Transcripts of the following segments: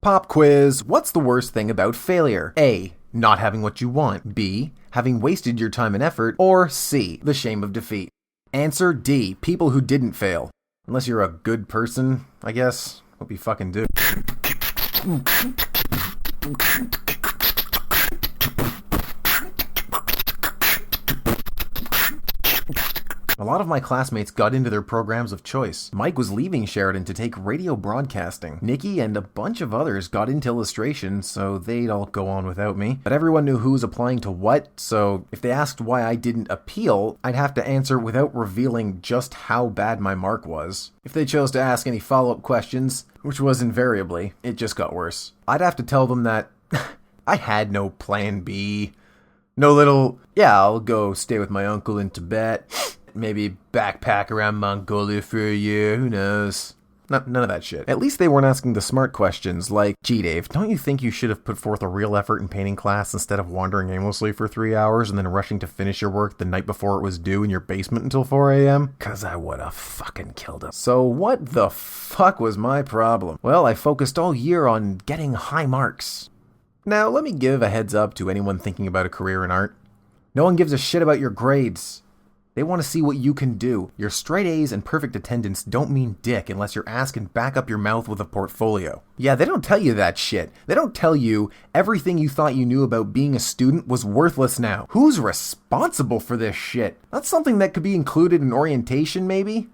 Pop quiz. What's the worst thing about failure? A. Not having what you want. B. Having wasted your time and effort. Or C. The shame of defeat. Answer D. People who didn't fail. Unless you're a good person, I guess. Hope you fucking do. A lot of my classmates got into their programs of choice. Mike was leaving Sheridan to take radio broadcasting. Nikki and a bunch of others got into illustration, so they'd all go on without me. But everyone knew who was applying to what, so if they asked why I didn't appeal, I'd have to answer without revealing just how bad my mark was. If they chose to ask any follow-up questions, which was invariably, it just got worse. I'd have to tell them that I had no plan B. No little, I'll go stay with my uncle in Tibet. Maybe backpack around Mongolia for a year, who knows? None of that shit. At least they weren't asking the smart questions like, gee Dave, don't you think you should have put forth a real effort in painting class instead of wandering aimlessly for 3 hours and then rushing to finish your work the night before it was due in your basement until 4 a.m.? Cause I would've fucking killed him. So what the fuck was my problem? Well, I focused all year on getting high marks. Now, let me give a heads up to anyone thinking about a career in art. No one gives a shit about your grades. They want to see what you can do. Your straight A's and perfect attendance don't mean dick unless your ass can back up your mouth with a portfolio. Yeah, they don't tell you that shit. They don't tell you everything you thought you knew about being a student was worthless now. Who's responsible for this shit? That's something that could be included in orientation, maybe?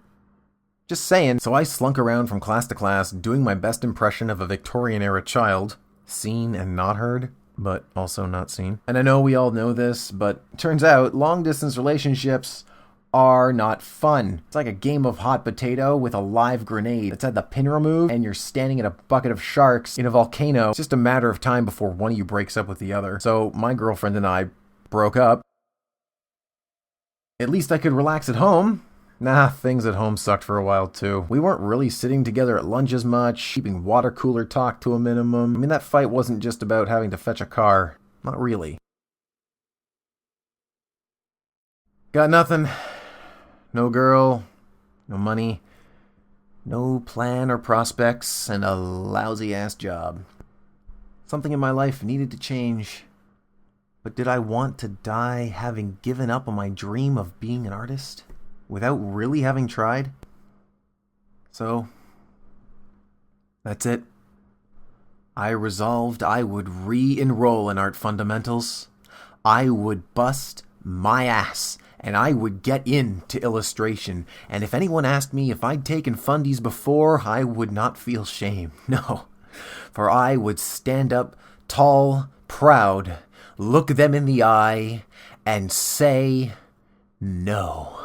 Just saying. So I slunk around from class to class, doing my best impression of a Victorian-era child. Seen and not heard, but also not seen. And I know we all know this, but turns out long-distance relationships are not fun. It's like a game of hot potato with a live grenade that's had the pin removed and you're standing in a bucket of sharks in a volcano. It's just a matter of time before one of you breaks up with the other. So my girlfriend and I broke up. At least I could relax at home. Nah, things at home sucked for a while too. We weren't really sitting together at lunch as much, keeping water cooler talk to a minimum. I mean, that fight wasn't just about having to fetch a car. Not really. Got nothing. No girl, no money, no plan or prospects, and a lousy-ass job. Something in my life needed to change. But did I want to die having given up on my dream of being an artist? Without really having tried? So, that's it. I resolved I would re-enroll in art fundamentals. I would bust my ass, and I would get into illustration. And if anyone asked me if I'd taken fundies before, I would not feel shame. No, for I would stand up tall, proud, look them in the eye, and say no.